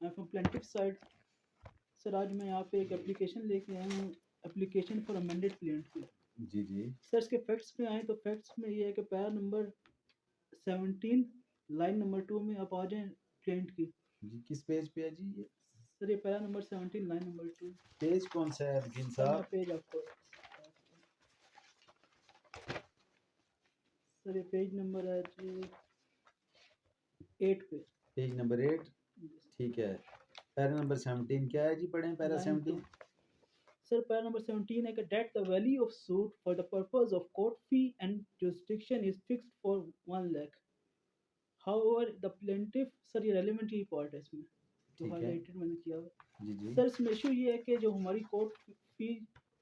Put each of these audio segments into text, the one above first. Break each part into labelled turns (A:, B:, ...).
A: I from plaintiff side. Sir आज मैं यहाँ पे एक एप्लीकेशन लेके आया हूँ, एप्लीकेशन फॉर अमेंडेड प्लेंट की।
B: जी जी
A: सर इसके फैक्ट्स पे आए तो फैक्ट्स में ये है कि पैरा नंबर 17 लाइन नंबर 2 में आप आ जाएं प्लेंट की।
B: जी। किस पेज पे है जी ये?
A: सर ये para number 17 line number 2।
B: Page कौन सा है वकील
A: सर मैं
B: साहब?
A: पेज आपको, सर ये पेज नंबर है जी 8 पे।
B: Page number 8। ठीक है। पैरा नंबर 17 क्या है जी? पढ़ें para
A: line 2।
B: 17।
A: Sir, para number 17 है कि that the value of suit for the purpose of court fee and jurisdiction is fixed for 1 lakh. However, the plaintiff, sir ये relevant ही part है इसमें जो
B: ठीक है
A: highlighted मैंने किया हुआ है।
B: जी जी।
A: सर इसमें issue ये है कि जो हमारी court fee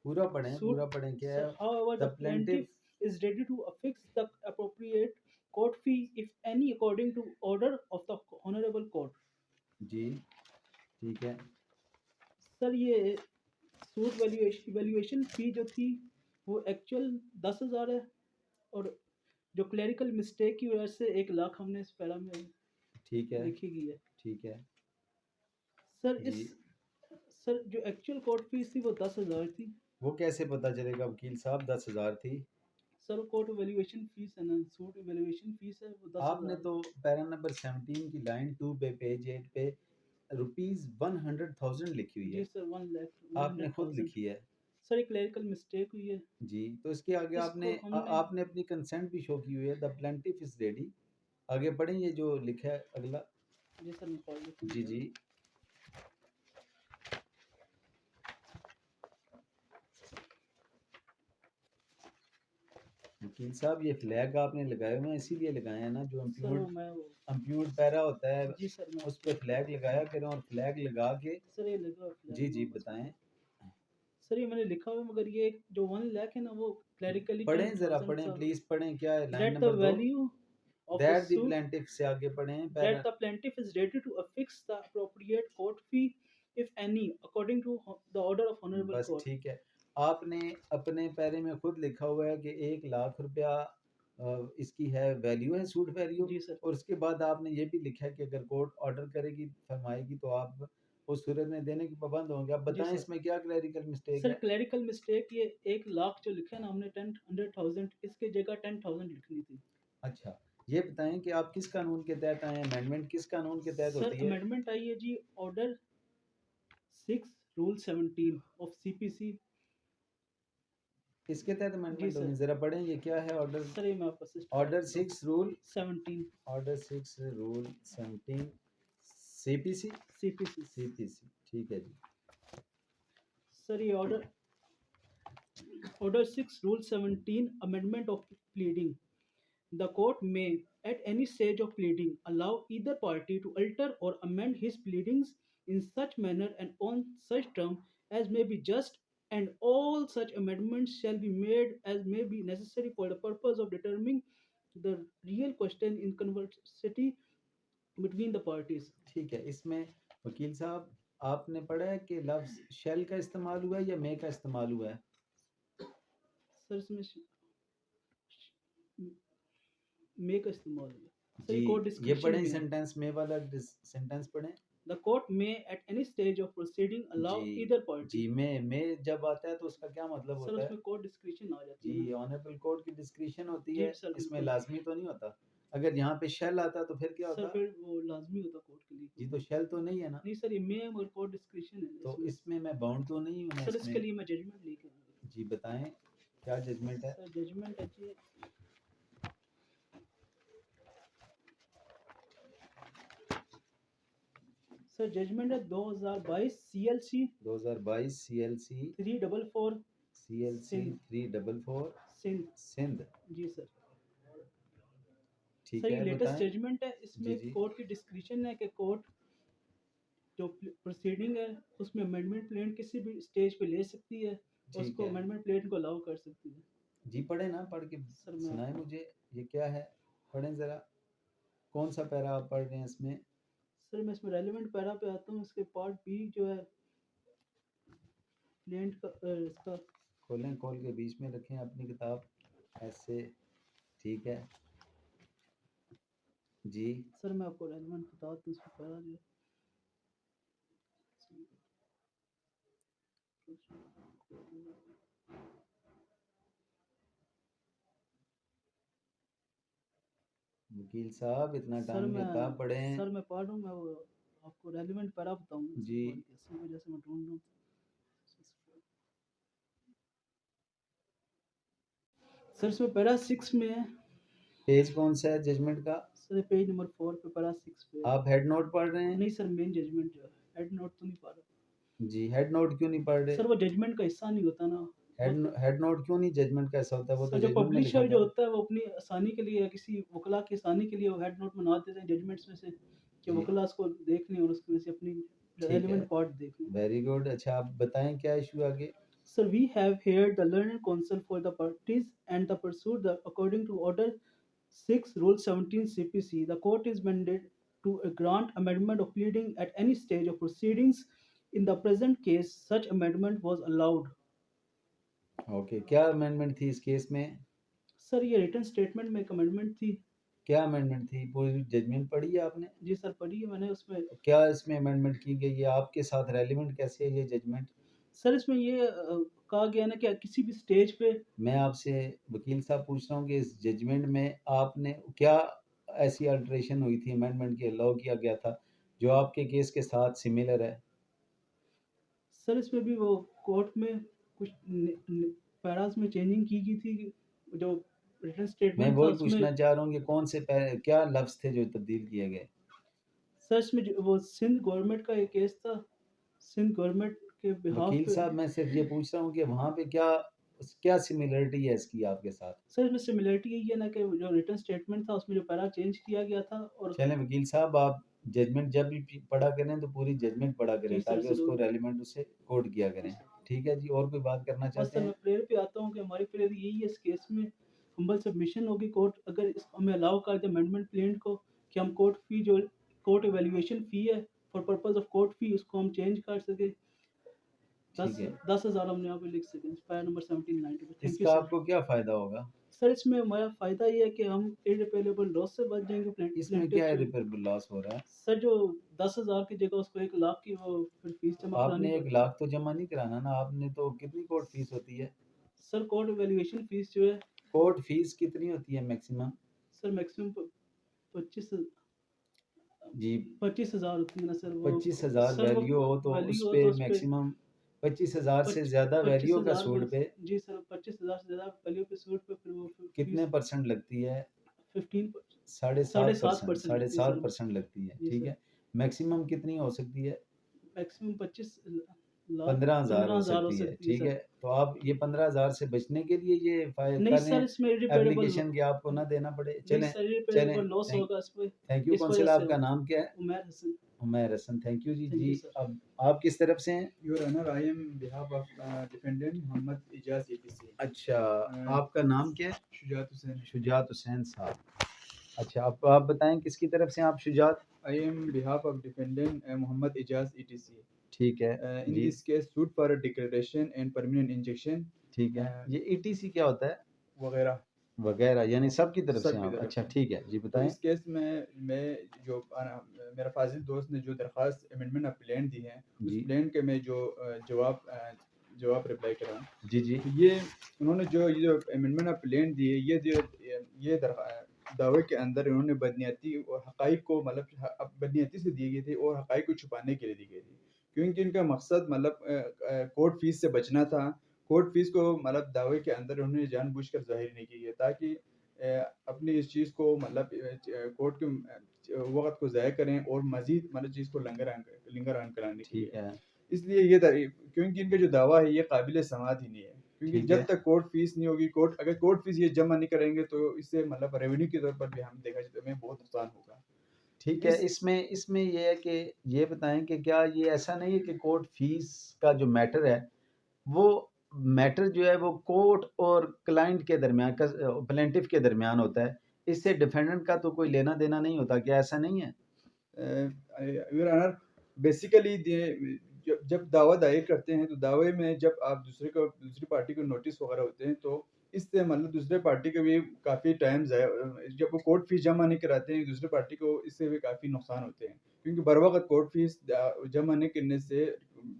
B: पूरा पढ़ें,
A: suit,
B: पूरा पढ़ें। क्या
A: sir,
B: है?
A: however,
B: the
A: the
B: plaintiff.
A: plaintiff is ready to affix the appropriate court fee if any according to order of the honorable court.
B: जी ठीक है।
A: सर ये सूट वैल्यूएशन फी जो थी वो एक्चुअल 10,000 है, और जो क्लरिकल मिस्टेक की वजह से 1 लाख हमने इस पैरा में
B: ठीक है
A: लिखी गई है।
B: ठीक है
A: सर
B: जी।
A: इस सर जो एक्चुअल कोर्ट फीस थी वो 10,000 थी।
B: वो कैसे पता चलेगा वकील साहब? 10,000 थी।
A: सर कोर्ट वैल्यूएशन फीस है ना, सूट वैल्यूएशन फीस है वो 10,000
B: आपने
A: है।
B: तो पैरा नंबर 17 की लाइन 2 पे पेज 8 पे ₹100,000 लिखी हुई
A: जी
B: है।
A: सर 1 लाख
B: आपने खुद
A: 100,000।
B: लिखी है।
A: सर एक क्लरिकल मिस्टेक हुई है।
B: जी। तो इसके आगे आपने
A: इसको हमने
B: आपने अपनी कंसेंट भी शो की हुई है। The plaintiff is ready. आगे पढ़ें ये जो लिखा है अगला।
A: जी सर मैं पढ़ लेता
B: जी
A: हूँ।
B: जी। वकील साहब ये फ्लैग आपने लगाए हुए हैं, इसीलिए लगाए हैं ना? जो
A: सर वो
B: अम्प्यूड
A: मैं वो
B: अम्प्यूड पैरा होता है
A: जी सर मैं
B: उस पे फ्लैग लगाया करें, और फ्लैग लगा के।
A: सर ये लगा
B: जी जी
A: फ्लैग।
B: बताएं।
A: सर ये मैंने लिखा हुआ है, मगर ये जो 1 लाख है ना वो क्लरिकली
B: पढ़ें ज़रा,
A: 10,000
B: पढ़ें
A: सा।
B: प्लीज़ पढ़ें। क्या है line
A: that the
B: number 2?
A: Value of a
B: that the
A: suit,
B: plaintiff से आगे पढ़ें
A: that
B: para.
A: the plaintiff is ready to affix the appropriate court fee if any according to the order of honorable
B: बस
A: court.
B: ठीक है। आपने अपने पैरे में खुद लिखा हुआ है कि 1 लाख रुपया इसकी है, वैल्यू है, सूट वैल्यू।
A: जी सर।
B: और उसके बाद आपने ये भी लिखा है कि अगर कोर्ट ऑर्डर करेगी, फरमाएगी, तो आप उस सूरत में देने की पाबंद होंगे। आप
A: जी
B: बताएं
A: सर।
B: इसमें क्या क्लैरिकल मिस्टेक
A: सर
B: है?
A: क्लरिकल मिस्टेक ये 1 लाख जो लिखा है ना हमने 100,000 इसके जगह 10,000 लिखनी थी।
B: अच्छा, ये बताएं कि आप किस कानून के तहत आए हैं? अमेंडमेंट किस कानून के तहत
A: सर
B: होती है?
A: अमेंडमेंट आई है जी ऑर्डर 6 रूल 17 ऑफ सीपीसी।
B: किसके तहत
A: जी
B: अमेंडमेंट
A: सर।
B: होगी? ज़रा पढ़ें ये क्या है? ऑर्डर
A: सर ये मैं आपको असिस्ट
B: ऑर्डर
A: करता हूँ।
B: 6 rule
A: 17
B: order 6 rule 17 CPC.
A: CPC.
B: CPC ठीक है जी।
A: सर ये order 6 rule 17 amendment of pleading. The court may, at any stage of pleading, allow either party to alter or amend his pleadings in such manner and on such term as may be just, and all such amendments shall be made as may be necessary for the purpose of determining the real question in controversy between the parties.
B: ठीक है। इसमें वकील साहब आपने पढ़ा है कि लफ्ज शेल का इस्तेमाल हुआ है या मे का इस्तेमाल हुआ है?
A: सर इसमें मे का इस्तेमाल हुआ। सर
B: जी।
A: ये कोर्ट
B: ये
A: डिस्क्रिप्शन
B: पढ़ें
A: में है।
B: सेंटेंस, मे वाला सेंटेंस पढ़ें।
A: The court may at any stage of proceeding allow
B: ji
A: either party.
B: जी। मे जब आता है तो उसका क्या मतलब
A: सर
B: होता है?
A: उसमें कोर्ट डिस्क्रिप्शन आ जाती है
B: जी,
A: ना।
B: ऑनरेबल कोर्ट की डिस्क्रिप्शन होती
A: जी
B: है।
A: सर
B: इसमें
A: बिल्कुल।
B: लाजमी तो नहीं होता। अगर यहाँ पे शेल आता तो फिर क्या
A: सर
B: होता?
A: फिर वो लाजमी होता कोर्ट के लिए।
B: जी, तो शेल तो नहीं है ना?
A: नहीं सर ये मे और कोर्ट डिस्क्रिप्शन है
B: तो
A: इसमें।
B: इसमें मैं बाउंड तो नहीं हूँ ना
A: सर इसके
B: इसमें?
A: लिए मैं जजमेंट लेके आया।
B: जी बताएं क्या जजमेंट है?
A: सर जजमेंट है जी, सर जजमेंट है 2022 CLC
B: 2022 CLC
A: 344
B: CLC
A: Sindh
B: 344
A: Sindh.
B: Sindh.
A: जी सर।
B: ठीक
A: सर ये
B: है
A: लेटेस्ट
B: बताएं।
A: जजमेंट है,
B: जी
A: इसमें
B: जी
A: कोर्ट की डिस्क्रिप्शन है कि कोर्ट जो प्रोसीडिंग है उसमें अमेंडमेंट प्लेन किसी भी स्टेज पे ले सकती है,
B: ठीक
A: उसको
B: है
A: अमेंडमेंट प्लेन को अलाउ कर सकती है।
B: जी। पढ़े ना, पढ़ के
A: सर मैं
B: सुनाए मुझे। ये क्या है? पढ़ें ज़रा। कौन सा पैरा आप पढ़ रहे हैं इसमें?
A: सर मैं इसमें रेलिवेंट पैरा पे आता हूँ, इसके पार्ट बी जो है प्लेंट का इसका।
B: खोलें, खोल के बीच में रखें अपनी किताब ऐसे। ठीक है जी।
A: सर मैं आपको रेलिवेंट बताता हूँ इसमें पैरा जो है।
B: वकील साहब इतना
A: सर
B: टाइम
A: मैं
B: किताब पढ़ें।
A: सर मैं पढ़ रहा हूँ, मैं वो आपको रेलिवेंट पैरा बताऊंगा
B: जी
A: इसी वजह से मैं ढूंढ रहा हूँ। सर इसमें पैरा 6 में है।
B: पेज कौन सा है जजमेंट का?
A: सर पेज नंबर 4 पे पैरा 6 पे है।
B: आप हेड नोट पढ़ रहे हैं?
A: नहीं सर, मेन जजमेंट जो है, हेड नोट तो नहीं पढ़ रहा।
B: जी, हेड नोट क्यों नहीं पढ़ रहे?
A: सर वो जजमेंट का हिस्सा नहीं होता ना।
B: हेड नोट क्यों नहीं जजमेंट का ऐसा होता है? वो
A: सर
B: तो
A: जो
B: जजमेंट में लिखा
A: पब्लिशर जो
B: था।
A: होता है वो अपनी आसानी के लिए, किसी वकला की आसानी के लिए वो हेड नोट बना देते हैं जजमेंट्स में से, कि
B: जी
A: वकला उसको देख लें और उसमें से अपनी
B: ठीक है,
A: रेलिवेंट पार्ट देख लें।
B: Very good. अच्छा आप बताएं क्या इशू आगे?
A: Sir, we have here the learned counsel for the parties and the pursuit the, according to Order 6, Rule 17 CPC. The court is mandated to grant amendment of pleading at any stage of proceedings. In the present case, such amendment was allowed.
B: Okay, क्या amendment थी इस case में?
A: Sir ये written statement में एक amendment थी।
B: क्या amendment थी? पूरी जजमेंट पढ़ी है आपने?
A: जी सर पढ़ी है मैंने उसमें।
B: क्या इसमें अमेंडमेंट की गई है? आपके साथ रेलिवेंट कैसे है ये जजमेंट?
A: सर इसमें ये कहा गया ना कि किसी भी स्टेज पे।
B: मैं आपसे वकील साहब पूछ रहा हूँ कि इस जजमेंट में आपने क्या ऐसी अल्ट्रेशन हुई थी, अमेंडमेंट के अलाउ किया गया था जो आपके केस के साथ सिमिलर है?
A: सर इसमें भी वो कोर्ट में कुछ पैरास में चेंजिंग की गई थी, जो रिटन
B: मैं
A: स्टेटमेंट था
B: वही
A: उसमें।
B: पूछना चाह रहा हूँ कि कौन से क्या लफ्ज़ थे जो तब्दील किए गए?
A: सर इसमें वो सिंध गवर्नमेंट का एक केस था, सिंध गवर्नमेंट के बिहाफ
B: वकील
A: पे।
B: साहब मैं सिर्फ ये पूछ रहा हूँ कि वहाँ पे क्या क्या सिमिलरिटी है इसकी आपके साथ?
A: सर इसमें सिमिलरिटी यही है ना कि जो रिटन स्टेटमेंट था उसमें जो पैरा चेंज किया गया था। और
B: चलें वकील साहब, आप जजमेंट जब भी पढ़ा करें तो पूरी जजमेंट पढ़ा करें
A: जी सर
B: ताकि उसको
A: जरूर।
B: रेलिवेंट उसे कोट किया करें। ठीक है जी, और कोई बात करना
A: बस
B: चाहते
A: सर मैं
B: हैं?
A: प्रेयर पे आता हूँ कि हमारी प्रेयर यही है इस केस में, हम्बल सबमिशन होगी। कोर्ट अगर हमें अलाउ कर दे अमेंडमेंट प्लेंट को, कि हम कोर्ट फी जो कोर्ट एवेल्युएशन फी है for purpose of court fee, उसको हम चेंज कर सके।
B: ठीक है,
A: 10,000 हम यहाँ पे लिख सकें पैरा नंबर 1790 पे। थैंक यू
B: इसका
A: सर।
B: आपको क्या फ़ायदा होगा?
A: सर इसमें हमारा फ़ायदा ये है कि हम इररिपेयरेबल लॉस से बच जाएंगे
B: इसमें
A: प्लेंटिफ
B: क्या
A: जो।
B: इररिपेयरेबल लॉस हो रहा है?
A: सर जो 10,000 की जगह उसको 1 लाख की वो फिर फीस जमा करानी
B: आपने 1
A: पड़ती है।
B: लाख तो जमा नहीं कराना ना, आपने तो कितनी कोर्ट फीस होती है?
A: सर कोर्ट वैल्यूएशन फीस जो है।
B: कोर्ट फीस कितनी होती है मैक्सिमम?
A: सर मैक्सिमम 25
B: जी
A: 25,000 होती है ना सर वो।
B: 25,000
A: सर वो
B: वैल्यू हो तो उस
A: वैल्यू हो
B: पे
A: तो उस पे
B: मैक्सिमम 25,000 से ज़्यादा
A: पच्चीस
B: वैल्यू का
A: हजार में।
B: सूट पे
A: जी सर 25,000 से ज़्यादा वैल्यू पे सूट पे फिर वो
B: कितने
A: फीस
B: परसेंट लगती है?
A: 15
B: साढ़े
A: साढ़े
B: सात
A: सात
B: परसेंट,
A: परसेंट
B: साढ़े
A: लगती है
B: सात
A: सर।
B: परसेंट लगती है।
A: जी
B: ठीक
A: सर
B: है, मैक्सिमम कितनी हो सकती है?
A: मैक्सिमम 25 लाख
B: 15,000 हो
A: 15,000 हो
B: सकती है।
A: सकती है
B: ठीक
A: सर।
B: है, तो आप ये 15,000 से बचने के लिए ये
A: नहीं
B: कर रहे
A: सर
B: हैं
A: इसमें इररिपेयरेबल।
B: एप्लीकेशन कि आपको ना देना पड़े।
A: नहीं
B: चलें
A: सर
B: चलें,
A: इररिपेयरेबल लॉस
B: थैंक
A: होगा इस पे,
B: थैंक यू
A: इस वजह
B: कौंसल,
A: से।
B: आपका नाम क्या है?
A: उमर हसन।
B: उमैर हसन, थैंक यू जी।
A: थैंक
B: जी
A: यू सर।
B: अब आप किस तरफ से हैं?
C: Your Honor, I am behalf of defendant Muhammad Ijaz ETC.
B: अच्छा, आपका नाम क्या है?
C: Shujat Hussain.
B: शुजात हुसैन साहब। अच्छा आप बताएं किसकी तरफ से हैं आप Shujaat?
C: I am behalf of defendant Muhammad Ijaz ETC.
B: ठीक है
C: In
B: ji,
C: this case, suit for a declaration and permanent injunction
B: ठीक है। ये ईटीसी क्या होता है?
C: वगैरह
B: वगैरह यानी सबकी तरफ से
C: सबकी
B: आप?
C: तरफ
B: अच्छा
C: से।
B: ठीक है जी,
C: तो
B: बताएं।
C: इस केस में मैं जो मेरा फाजिल दोस्त ने जो दरख्वास्त अमेंडमेंट ऑफ प्लान दी है, उस
B: जी
C: प्लान के मैं जो जवाब रिप्लाई कर रहा हूँ।
B: जी जी
C: तो ये उन्होंने ये जो अमेंडमेंट ऑफ प्लान दी है, ये दावे के अंदर इन्होंने बदनीयती और हक़ाइक़ को मतलब बदनीयती से दी गई थी और हक़ाइक़ को छुपाने के लिए दी गई थी, क्योंकि इनका मकसद मतलब कोर्ट फीस से बचना था। कोर्ट फीस को मतलब दावे के अंदर उन्होंने जानबूझकर ज़ाहिर नहीं की है ताकि अपनी इस चीज़ को मतलब कोर्ट के वक़्त को ज़ाया करें और मज़ीद मतलब चीज़ को लिंगर ऑन कराने के
B: ठीक
C: लिए।
B: है
C: इसलिए ये क्योंकि इनका जो दावा है ये काबिल समाअत ही नहीं है, क्योंकि
B: ठीक
C: जब
B: है
C: तक कोर्ट फीस नहीं होगी, अगर कोर्ट फीस ये जमा नहीं करेंगे तो इससे मतलब रेवेन्यू के तौर पर भी हम देखा जाए तो हमें बहुत नुकसान होगा।
B: ठीक है।
C: इस
B: इसमें ये है कि ये बताएं कि क्या ये ऐसा नहीं है कि कोर्ट फीस का जो मैटर है वो मैटर जो है वो कोर्ट और क्लाइंट के दरमियान, प्लेंटिफ के दरमियान होता है, इससे डिफेंडेंट का तो कोई लेना देना नहीं होता? क्या ऐसा नहीं है?
C: योर ऑनर, बेसिकली जब दावा दायर करते हैं तो दावे में जब आप दूसरी पार्टी को नोटिस वगैरह होते हैं तो इससे मतलब दूसरे पार्टी को भी काफ़ी टाइम जब वो कोर्ट फीस जमा नहीं कराते हैं दूसरी पार्टी को, इससे भी काफ़ी नुकसान होते हैं, क्योंकि बर वक्त कोर्ट फीस जमा नहीं करने से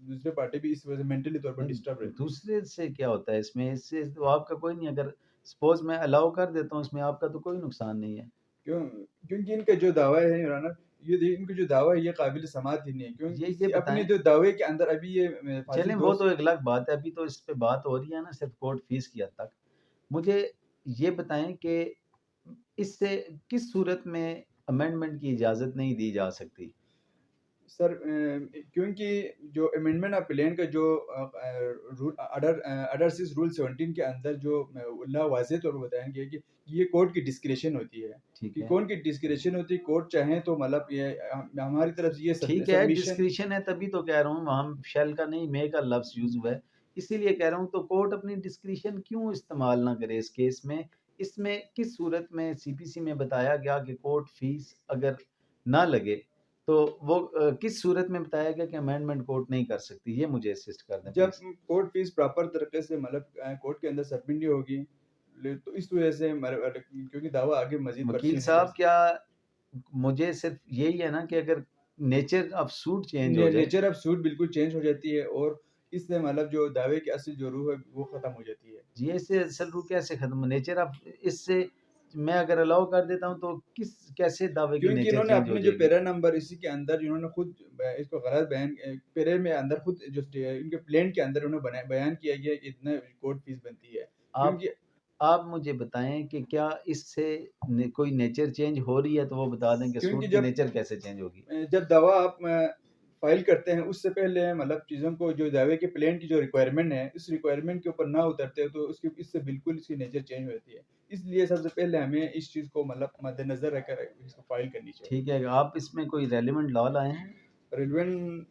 C: दूसरे पार्टी भी इस वजह से मेंटली तौर पर डिस्टर्ब रहती है।
B: दूसरे से क्या होता है इसमें? इससे तो आपका कोई नहीं, अगर सपोज़ मैं अलाउ कर देता हूँ इसमें, आपका तो कोई नुकसान नहीं है।
C: क्यों? क्योंकि इनका जो दावा है यूराना, इनका जो दावा है ये काबिल समाअत ही नहीं है, क्योंकि
B: ये
C: अपने
B: बताएँ।
C: जो दावे के अंदर अभी ये फाजिल
B: चलें वो
C: दोस्त
B: तो एक अलग बात है, अभी तो इस पे बात हो रही है ना सिर्फ़ कोर्ट फ़ीस की हद तक। मुझे ये बताएँ कि इससे किस सूरत में अमेंडमेंट की इजाज़त नहीं दी जा सकती?
C: सर क्योंकि जो अमेंडमेंट ऑफ प्लान का जो रूल अंडर सिक्स रूल 17 के अंदर जो ला वाज़ेह तौर पर बताया गया है कि ये कोर्ट की डिस्क्रेशन होती है
B: ठीक
C: कि
B: है।
C: कौन की डिस्क्रेशन होती है। कोर्ट चाहें तो मतलब ये हमारी तरफ से ये
B: ठीक है,
C: सबमिशन
B: डिस्क्रिशन है तभी तो कह रहा हूँ, वहाँ शैल का नहीं मे का लफ्ज़ यूज़ हुआ है। इसीलिए कह रहा हूँ तो कोर्ट अपनी डिस्क्रिशन क्यों इस्तेमाल ना करे इस केस में? इसमें किस सूरत में सीपीसी में बताया गया कि कोर्ट फ़ीस अगर ना लगे तो वो किस सूरत में बताया गया कि अमेंडमेंट कोर्ट नहीं कर सकती? ये मुझे असिस्ट कर दें
C: जब
B: प्लीज़।
C: कोर्ट फीस प्रॉपर तरीके से मतलब कोर्ट के अंदर सबमिट नहीं होगी तो इस वजह से क्योंकि दावा आगे मजीद
B: वकील
C: परस्यू नहीं
B: साहब
C: कर
B: क्या मुझे सिर्फ़ यही है ना कि अगर नेचर ऑफ सूट चेंज हो
C: सकते।
B: जाए।
C: नेचर ऑफ सूट बिल्कुल चेंज हो जाती है और इससे मतलब जो दावे की असली जो रूह है वो खत्म हो जाती है।
B: जी, इससे असल रूह कैसे खत्म? नेचर ऑफ इससे मैं अगर अलाउ कर देता हूँ तो किस कैसे दावे की
C: क्योंकि
B: नेचर
C: इन्होंने
B: चेंज हो
C: अपने जो
B: जाएगी?
C: पैरा नंबर इसी के अंदर इन्होंने खुद इसको गलत बयान पैरे में अंदर खुद जो इनके प्लेन के अंदर उन्होंने बयान किया गया कि इतना कोर्ट फीस बनती है
B: आप
C: क्योंकि
B: आप मुझे बताएँ कि क्या इससे कोई नेचर चेंज हो रही है तो वो बता दें कि
C: क्योंकि
B: सूट की नेचर कैसे चेंज होगी?
C: जब दवा आप फाइल करते हैं उससे पहले मतलब चीज़ों को जो दावे के प्लान की जो रिक्वायरमेंट है इस रिक्वायरमेंट के ऊपर ना उतरते हो तो उसकी इससे बिल्कुल इसकी नेचर चेंज हो जाती है। इसलिए सबसे पहले हमें इस चीज़ को मतलब मद्देनज़र रखकर इसको फाइल करनी चाहिए।
B: ठीक है, आप इसमें कोई रेलेवेंट लॉ लाए हैं?
C: रेलेवेंट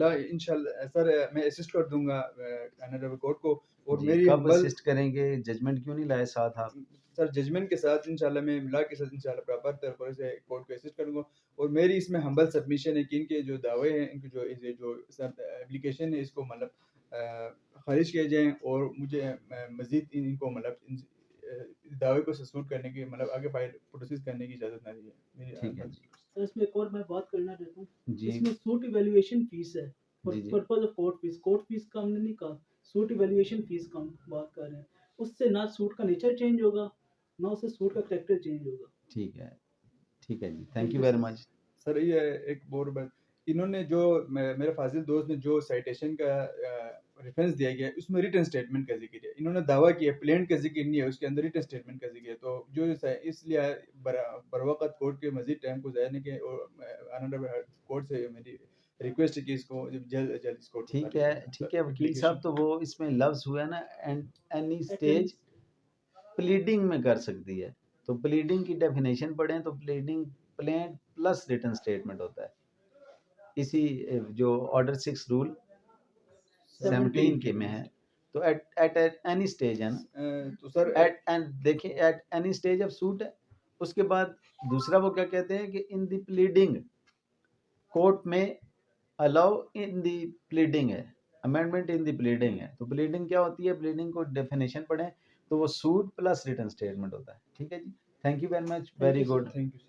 C: ला इंशाल्लाह सर मैं असिस्ट कर दूँगा ऑनरेबल कोर्ट को और
B: जी,
C: मेरी
B: कब
C: हम्बल
B: असिस्ट करेंगे? जजमेंट क्यों नहीं लाए साथ आप?
C: सर जजमेंट के साथ इंशाल्लाह मैं इमला के साथ इंशाल्लाह प्रॉपर तरीके से कोर्ट को असिस्ट करूँगा और मेरी इसमें हम्बल सबमिशन है कि इनके जो दावे हैं इनके जो सब एप्लीकेशन है इसको मतलब खारिज किए जाएँ और मुझे मज़ीद इनको मतलब दावे को ससूट करने की मतलब आगे फाइल प्रोसेस करने की इजाज़त ना दी है। मेरी
B: ठीक है जी।
A: सर इसमें एक और मैं बात करना चाहता हूँ।
B: जी,
A: इसमें सूट इवैल्यूएशन फीस है और
B: जी, जी।
A: पर्पस ऑफ कोर्ट फीस का हमने नहीं कहा, सूट इवैल्यूएशन फीस का हम बात कर रहे हैं। उससे ना सूट का नेचर चेंज होगा, ना उससे सूट का कैरेक्टर चेंज होगा।
B: ठीक है। ठीक है जी। Thank
A: thank
B: you
A: you
B: very
A: sir.
B: Much.
C: Sir ये एक और बात इन्होंने जो मेरे फाजिल दोस्त ने जो साइटेशन का रेफरेंस दिया गया है उसमें रिटन स्टेटमेंट का जिक्र है। इन्होंने दावा किया प्लेन का जिक्र नहीं है उसके अंदर रिटन स्टेटमेंट का जिक्र है तो जो इसलिए बर वक्त कोर्ट के मजीद टाइम को ज़ाया नहीं किया और ऑनरेबल कोर्ट से मेरी रिक्वेस्ट है कि इसको जल्द जल्द इसको
B: ठीक है, ठीक है वकील साहब,
C: एप्लीकेशन
B: तो वो इसमें लफ्ज़ हुआ है ना and any
A: at any
B: stage pleading में कर सकती है। तो प्लीडिंग की डेफिनेशन पढ़ें तो pleading plain plus written statement होता है। इसी जो ऑर्डर 6 रूल 17 के में है। तो एट एट एनी स्टेज है ना?
C: तो सर
B: एट एंड देखिए at any stage of suit है। उसके बाद दूसरा वो क्या कहते हैं कि इन द प्लीडिंग कोर्ट में अलाउ इन द प्लीडिंग है, अमेंडमेंट इन द प्लीडिंग है। तो प्लीडिंग क्या होती है? प्लीडिंग को डेफिनेशन पढ़ें तो वो सूट प्लस रिटन स्टेटमेंट होता है। ठीक है जी। Thank you very much,
A: thank
B: very
A: you sir.
B: Good.
C: Thank you.